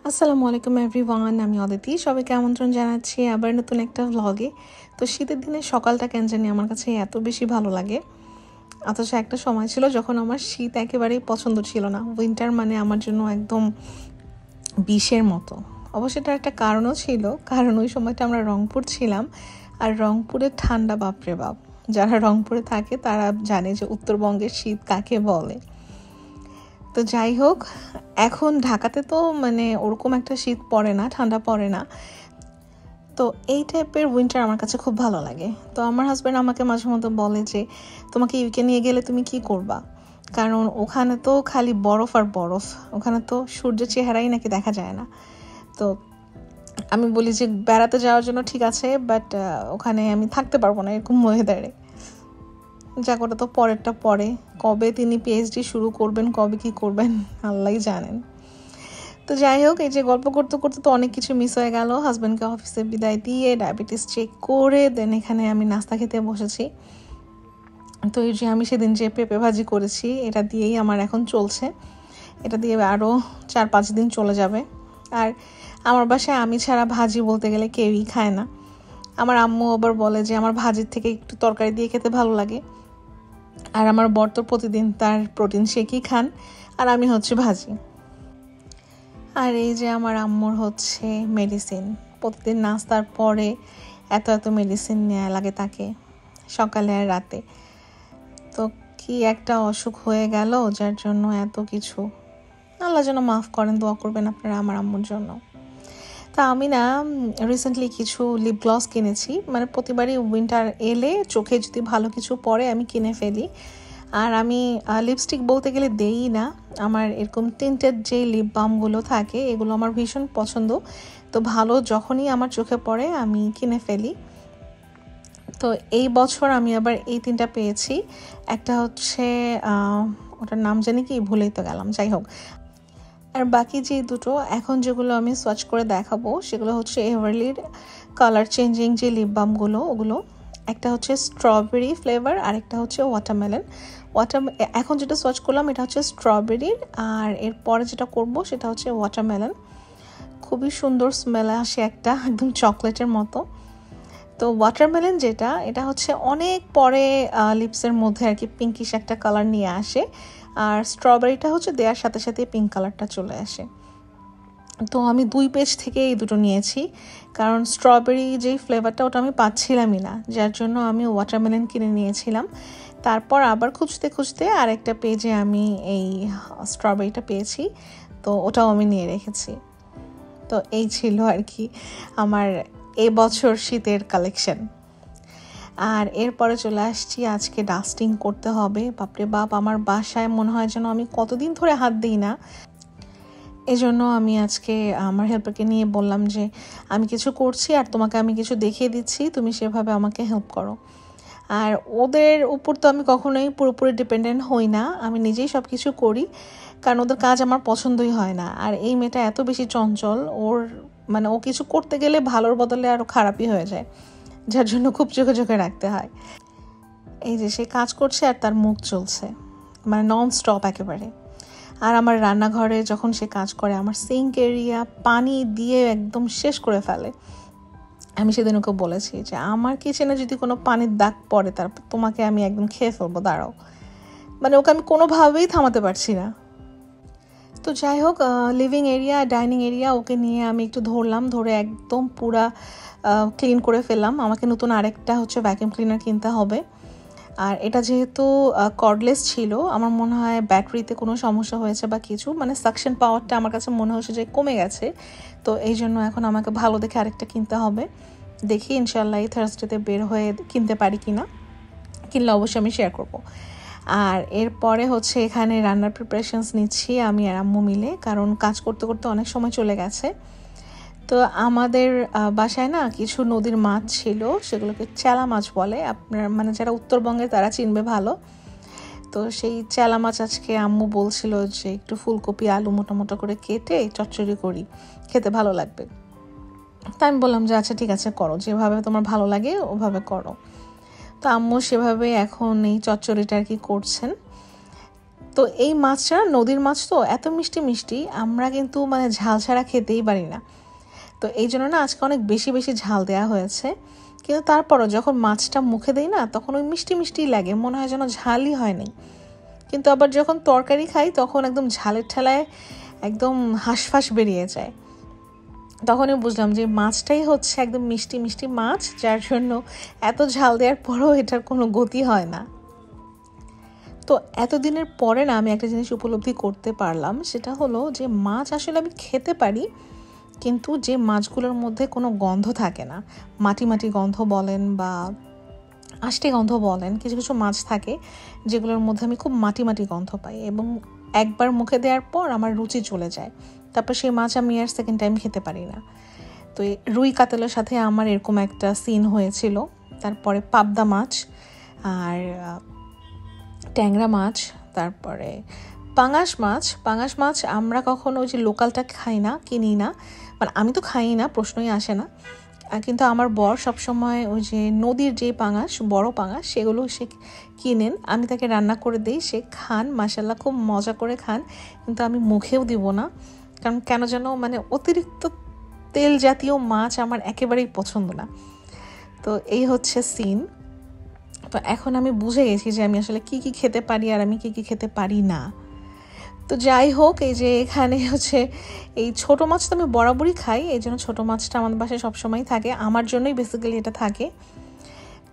আসসালামু আলাইকুম এভরিওয়ান, আমি অদিতি। সবাইকে আমন্ত্রণ জানাচ্ছি আবার নতুন একটা ভ্লগে। তো শীতের দিনে সকালটা কেন জানি আমার কাছে এত বেশি ভালো লাগে। অথচ একটা সময় ছিল যখন আমার শীত একেবারেই পছন্দ ছিল না। উইন্টার মানে আমার জন্য একদম বিষের মতো। অবশ্য এটার একটা কারণও ছিল, কারণ ওই সময়টা আমরা রংপুর ছিলাম। আর রংপুরের ঠান্ডা বাপরে বাপ, যারা রংপুরে থাকে তারা জানে যে উত্তরবঙ্গের শীত কাকে বলে। তো যাই হোক, এখন ঢাকাতে তো মানে ওরকম একটা শীত পড়ে না, ঠান্ডা পড়ে না। তো এই টাইপের উইন্টার আমার কাছে খুব ভালো লাগে। তো আমার হাজব্যান্ড আমাকে মাঝে মধ্যে বলে যে তোমাকে ইউকে নিয়ে গেলে তুমি কি করবা, কারণ ওখানে তো খালি বরফ আর বরফ, ওখানে তো সূর্যের চেহারাই নাকি দেখা যায় না। তো আমি বলি যে বেড়াতে যাওয়ার জন্য ঠিক আছে, বাট ওখানে আমি থাকতে পারবো না এরকম ওয়েদারে। যাক, ওটা তো পরেরটা পরে। কবে তিনি পিএইচডি শুরু করবেন, কবে কি করবেন আল্লাহই জানেন। তো যাই হোক, এই যে গল্প করতে করতে তো অনেক কিছু মিস হয়ে গেল। হাজব্যান্ডকে অফিসে বিদায় দিয়ে ডায়াবেটিস চেক করে দেন এখানে আমি নাস্তা খেতে বসেছি। তো এই যে আমি সেদিন যে পেঁপে ভাজি করেছি এটা দিয়েই আমার এখন চলছে। এটা দিয়ে আরও 4-5 দিন চলে যাবে। আর আমার বাসায় আমি ছাড়া ভাজি বলতে গেলে কেউই খায় না। আমার আম্মু আবার বলে যে আমার ভাজির থেকে একটু তরকারি দিয়ে খেতে ভালো লাগে। আর আমার বর তো প্রতিদিন তার প্রোটিন শেকই খান, আর আমি হচ্ছে ভাজি। আর এই যে আমার আম্মুর হচ্ছে মেডিসিন, প্রতিদিন নাস্তার পরে এত এত মেডিসিন নেওয়া লাগে তাকে, সকালে আর রাতে। তো কি একটা অসুখ হয়ে গেল যার জন্য এত কিছু। আল্লাহ যেন মাফ করেন, দোয়া করবেন আপনারা আমার আম্মুর জন্য। তা আমি না রিসেন্টলি কিছু লিপ গ্লস কিনেছি, মানে প্রতিবারই উইন্টার এলে চোখে যদি ভালো কিছু পড়ে আমি কিনে ফেলি। আর আমি লিপস্টিক বলতে গেলে দেই না, আমার এরকম টিন্টেড যে লিপ বামগুলো থাকে এগুলো আমার ভীষণ পছন্দ। তো ভালো যখনই আমার চোখে পড়ে আমি কিনে ফেলি। তো এই বছর আমি আবার এই 3টা পেয়েছি। একটা হচ্ছে ওটার নাম জানি কি, ভুলেই তো গেলাম, যাই হোক। আর বাকি যে দুটো এখন যেগুলো আমি সোয়াচ করে দেখাবো সেগুলো হচ্ছে এভারলির কালার চেঞ্জিং যে লিপ বামগুলো, ওগুলো একটা হচ্ছে স্ট্রবেরি ফ্লেভার আর একটা হচ্ছে ওয়াটারমেলন। এখন যেটা সোয়াচ করলাম এটা হচ্ছে স্ট্রবেরির, আর এরপরে যেটা করব সেটা হচ্ছে ওয়াটারমেলন। খুবই সুন্দর স্মেল আসে, একটা একদম চকলেটের মতো। তো ওয়াটারমেলন যেটা, এটা হচ্ছে অনেক পরে লিপসের মধ্যে আর কি পিঙ্কিশ একটা কালার নিয়ে আসে, আর স্ট্রবেরিটা হচ্ছে দেওয়ার সাথে সাথে পিঙ্ক কালারটা চলে আসে। তো আমি 2 পেজ থেকে এই দুটো নিয়েছি, কারণ স্ট্রবেরি যেই ফ্লেভারটা ওটা আমি পাচ্ছিলামই না, যার জন্য আমি ওয়াটারমেলন কিনে নিয়েছিলাম। তারপর আবার খুঁজতে খুঁজতে আরেকটা পেজে আমি এই স্ট্রবেরিটা পেয়েছি, তো ওটাও আমি নিয়ে রেখেছি। তো এই ছিল আর কি আমার এবছর শীতের কালেকশন। আর এরপরে চলে আসছি, আজকে ডাস্টিং করতে হবে। বাপরে বাপ, আমার বাসায় মনে হয় যেন আমি কতদিন ধরে হাত দিই না। এজন্য আমি আজকে আমার হেল্পারকে নিয়ে বললাম যে আমি কিছু করছি আর তোমাকে আমি কিছু দেখিয়ে দিচ্ছি, তুমি সেভাবে আমাকে হেল্প করো। আর ওদের উপর তো আমি কখনোই পুরোপুরি ডিপেন্ডেন্ট হই না, আমি নিজেই সব কিছু করি, কারণ ওদের কাজ আমার পছন্দই হয় না। আর এই মেয়েটা এত বেশি চঞ্চল, ওর মানে ও কিছু করতে গেলে ভালোর বদলে আরও খারাপই হয়ে যায়, যার জন্য খুব চোখে চোখে রাখতে হয়। এই যে সে কাজ করছে আর তার মুখ চলছে, মানে নন স্টপ একেবারে। আর আমার রান্নাঘরে যখন সে কাজ করে আমার সিঙ্ক এরিয়া পানি দিয়ে একদম শেষ করে ফেলে। আমি সেদিন ওকে বলেছি যে আমার কিচেনে যদি কোনো পানির দাগ পড়ে তারপর তোমাকে আমি একদম খেয়ে ফেলবো, দাঁড়াও। মানে ওকে আমি কোনোভাবেই থামাতে পারছি না। তো যাই হোক, লিভিং এরিয়া ডাইনিং এরিয়া ওকে নিয়ে আমি একটু ধরলাম, ধরে একদম পুরা ক্লিন করে ফেললাম। আমাকে নতুন আরেকটা হচ্ছে ভ্যাকুয়াম ক্লিনার কিনতে হবে। আর এটা যেহেতু কর্ডলেস ছিল, আমার মনে হয় ব্যাটারিতে কোনো সমস্যা হয়েছে বা কিছু, মানে সাকশন পাওয়ারটা আমার কাছে মনে হচ্ছে যে কমে গেছে। তো এই জন্য এখন আমাকে ভালো দেখে আরেকটা কিনতে হবে। দেখি ইনশাল্লাহ এই থার্সডেতে বের হয়ে কিনতে পারি কিনা, কিনলে অবশ্যই আমি শেয়ার করব। আর এরপরে হচ্ছে এখানে রান্নার প্রিপারেশনস নিচ্ছি আমি আর আম্মু মিলে, কারণ কাজ করতে করতে অনেক সময় চলে গেছে। তো আমাদের বাসায় না কিছু নদীর মাছ ছিল, সেগুলোকে চেলা মাছ বলে, আপনার মানে যারা উত্তরবঙ্গে তারা চিনবে ভালো। তো সেই চেলা মাছ আজকে আম্মু বলছিল যে একটু ফুলকপি আলু মোটা মোটা করে কেটে চচ্চড়ি করি, খেতে ভালো লাগবে। তা আমি বললাম যে আচ্ছা ঠিক আছে করো, যেভাবে তোমার ভালো লাগে ওভাবে করো। তো আম্মু সেভাবে এখন এই চচ্চড়িটা আর কি করছেন। তো তো এই মাছটা নদীর মাছ তো এত মিষ্টি মিষ্টি, আমরা কিন্তু মানে ঝাল ছাড়া খেতেই পারি না। তো এই জন্য না আজকে অনেক বেশি বেশি ঝাল দেওয়া হয়েছে, কিন্তু তারপরও যখন মাছটা মুখে দেই না তখন ওই মিষ্টি মিষ্টিই লাগে, মনে হয় যেন ঝালই হয়নি। কিন্তু আবার যখন তরকারি খাই তখন একদম ঝালের ঠেলায় একদম হাঁসফাঁস বেরিয়ে যায়। তখনই বুঝলাম যে মাছটাই হচ্ছে একদম মিষ্টি মিষ্টি মাছ, যার জন্য এত ঝাল দেওয়ার পরেও এটার কোনো গতি হয় না। তো এতদিনের পরে না আমি একটা জিনিস উপলব্ধি করতে পারলাম, সেটা হলো যে মাছ আসলে আমি খেতে পারি, কিন্তু যে মাছগুলোর মধ্যে কোনো গন্ধ থাকে না, মাটি মাটি গন্ধ বলেন বা আষ্টে গন্ধ বলেন, কিছু কিছু মাছ থাকে যেগুলোর মধ্যে আমি খুব মাটি মাটি গন্ধ পাই এবং একবার মুখে দেওয়ার পর আমার রুচি চলে যায়, তারপর সেই মাছ আমি আর সেকেন্ড টাইম খেতে পারি না। তো এই রুই কাতলের সাথে আমার এরকম একটা সিন হয়েছিল। তারপরে পাবদা মাছ আর ট্যাংরা মাছ, তারপরে পাঙাশ মাছ আমরা কখনো ওই যে লোকালটা খাই না, কিনি না, মানে আমি তো খাই না, প্রশ্নই আসে না। কিন্তু আমার বর সবসময় ওই যে নদীর যে পাঙাশ, বড় পাঙাশ, সেগুলো সে কিনেন, আমি তাকে রান্না করে দিই, সে খান, মাশাল্লাহ খুব মজা করে খান, কিন্তু আমি মুখেও দিব না, কারণ কেন যেন মানে অতিরিক্ত তেল জাতীয় মাছ আমার একেবারেই পছন্দ না। তো এই হচ্ছে সিন। তো এখন আমি বুঝে গেছি যে আমি আসলে কি কি খেতে পারি আর আমি কি কি খেতে পারি না। তো যাই হোক, এই যে এখানে হচ্ছে এই ছোটো মাছ তো আমি বরাবরই খাই, এই জন্য ছোটো মাছটা আমাদের বাসায় সবসময় থাকে, আমার জন্যই বেসিক্যালি এটা থাকে।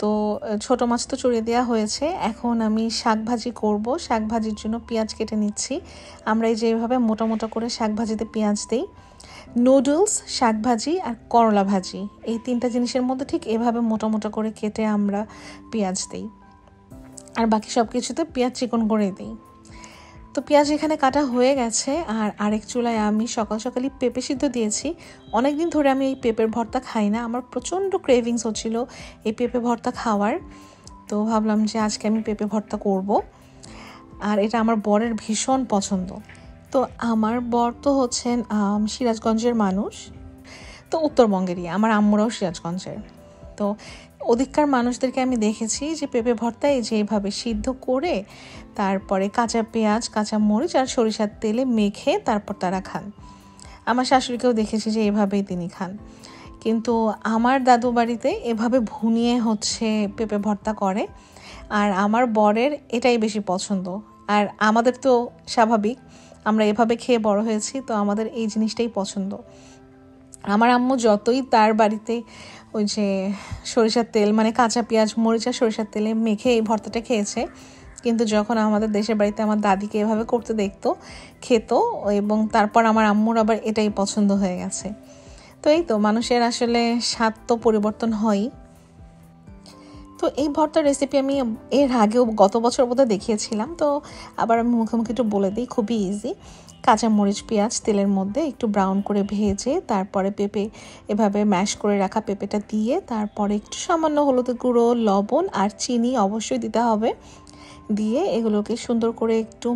তো ছোটো মাছ তো চড়িয়ে দেওয়া হয়েছে, এখন আমি শাক ভাজি করব। শাক ভাজির জন্য পেঁয়াজ কেটে নিচ্ছি। আমরা এই যে এভাবে মোটা মোটা করে শাক ভাজিতে পেঁয়াজ দিই। নুডলস, শাক ভাজি আর করলা ভাজি, এই তিনটা জিনিসের মধ্যে ঠিক এভাবে মোটা মোটা করে কেটে আমরা পেঁয়াজ দিই, আর বাকি সব কিছুতে পেঁয়াজ চিকন করে দিই। তো পেঁয়াজ এখানে কাটা হয়ে গেছে, আর আরেক চুলায় আমি সকাল সকালই পেঁপে সিদ্ধ দিয়েছি। অনেক দিন ধরে আমি এই পেঁপের ভর্তা খাই না, আমার প্রচণ্ড ক্রেভিংস হচ্ছিল এই পেঁপে ভর্তা খাওয়ার। তো ভাবলাম যে আজকে আমি পেঁপে ভর্তা করব, আর এটা আমার বরের ভীষণ পছন্দ। তো আমার বর তো হচ্ছেন সিরাজগঞ্জের মানুষ, তো উত্তরবঙ্গেরই, আমার আম্মুরাও সিরাজগঞ্জের। তো ওদিককার মানুষদেরকে আমি দেখেছি যে পেঁপে ভর্তা এই যে এইভাবে সিদ্ধ করে তারপরে কাঁচা পেঁয়াজ, কাঁচা মরিচ আর সরিষার তেলে মেখে তারপর তারা খান। আমার শাশুড়িকেও দেখেছি যে এভাবেই তিনি খান, কিন্তু আমার দাদু বাড়িতে এভাবে ভুনিয়ে হচ্ছে পেঁপে ভর্তা করে, আর আমার বরের এটাই বেশি পছন্দ। আর আমাদের তো স্বাভাবিক, আমরা এভাবে খেয়ে বড় হয়েছি, তো আমাদের এই জিনিসটাই পছন্দ। আমার আম্মু যতই তার বাড়িতে ওই যে সরিষার তেল মানে কাঁচা পেঁয়াজ মরিচ আর সরিষার তেলে মেখে এই ভর্তাটা খেয়েছে, কিন্তু যখন আমাদের দেশের বাড়িতে আমার দাদিকে এভাবে করতে দেখতো, খেত, এবং তারপর আমার আম্মুর আবার এটাই পছন্দ হয়ে গেছে। তো এই তো মানুষের আসলে স্বাদ তো পরিবর্তন হয়ই। তো এই ভর্তার রেসিপি আমি এর আগেও গত বছর বোধহয় দেখিয়েছিলাম, তো আবার আমি মুখে মুখে একটু বলে দিই, খুবই ইজি। কাঁচামরিচ পেঁয়াজ তেলের মধ্যে একটু ব্রাউন করে ভেজে তারপরে পেঁপে এভাবে ম্যাশ করে রাখা পেঁপেটা দিয়ে তারপরে একটু সামান্য হলুদের গুঁড়ো, লবণ আর চিনি অবশ্যই দিতে হবে, দিয়ে এগুলোকে সুন্দর করে একটু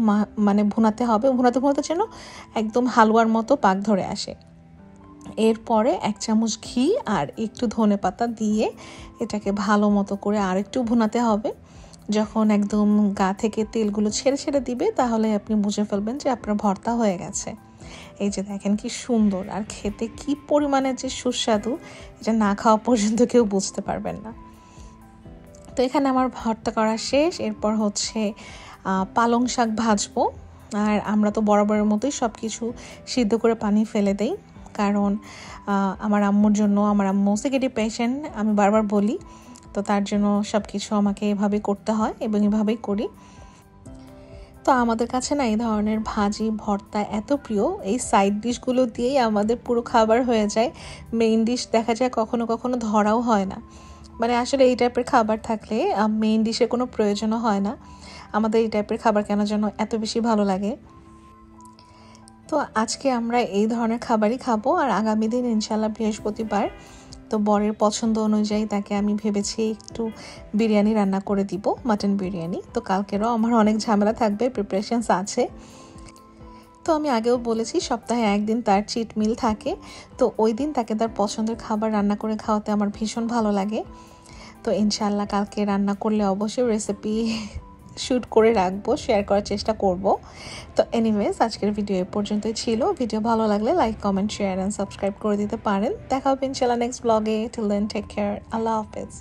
মানে ভুনাতে হবে, ভুনাতে ভুনাতে যেন একদম হালুয়ার মতো পাক ধরে আসে। এরপরে 1 চামচ ঘি আর একটু ধনেপাতা দিয়ে এটাকে ভালো মতো করে আর একটু ভুনাতে হবে। যখন একদম গা থেকে তেলগুলো ছেড়ে ছেড়ে দিবে, তাহলে আপনি বুঝে ফেলবেন যে আপনার ভর্তা হয়ে গেছে। এই যে দেখেন কি সুন্দর, আর খেতে কি পরিমাণে যে সুস্বাদু, এটা না খাওয়া পর্যন্ত কেউ বুঝতে পারবেন না। তো এখানে আমার ভর্তা করা শেষ। এরপর হচ্ছে পালং শাক ভাজবো, আর আমরা তো বরাবরের মতোই সব কিছু সিদ্ধ করে পানি ফেলে দেই, কারণ আমার আম্মুর জন্য, আমার আম্মু সিকিডি পেশেন্ট, আমি বারবার বলি, তো তার জন্য সব কিছু আমাকে এভাবে করতে হয় এবং এভাবেই করি। তো আমাদের কাছে না এই ধরনের ভাজি ভর্তা এত প্রিয়, এই সাইড ডিশগুলো দিয়েই আমাদের পুরো খাবার হয়ে যায়। মেইন ডিশ দেখা যায় কখনো কখনো ধরাও হয় না, মানে আসলে এই টাইপের খাবার থাকলে মেইন ডিশের কোনো প্রয়োজনও হয় না। আমাদের এই টাইপের খাবার কেন যেন এত বেশি ভালো লাগে। তো আজকে আমরা এই ধরনের খাবারই খাবো, আর আগামী দিন ইনশাল্লাহ বৃহস্পতিবার, তো বরের পছন্দ অনুযায়ী তাকে আমি ভেবেছি একটু বিরিয়ানি রান্না করে দিব, মাটন বিরিয়ানি। তো কালকেরও আমার অনেক ঝামেলা থাকবে, প্রিপারেশনস আছে। তো আমি আগেও বলেছি সপ্তাহে একদিন তার চিট মিল থাকে, তো ওই দিন তাকে তার পছন্দের খাবার রান্না করে খাওয়াতে আমার ভীষণ ভালো লাগে। তো ইনশাল্লাহ কালকে রান্না করলে অবশ্যই রেসিপি শ্যুট করে রাখবো, শেয়ার করার চেষ্টা করব। তো এনিওয়েজ আজকের ভিডিও এ পর্যন্তই ছিল। ভিডিও ভালো লাগলে like, comment, share and subscribe করে দিতে পারেন। দেখা হবে ইনশাআল্লাহ নেক্সট ব্লগে। Till then take care. আল্লাহ হাফেজ।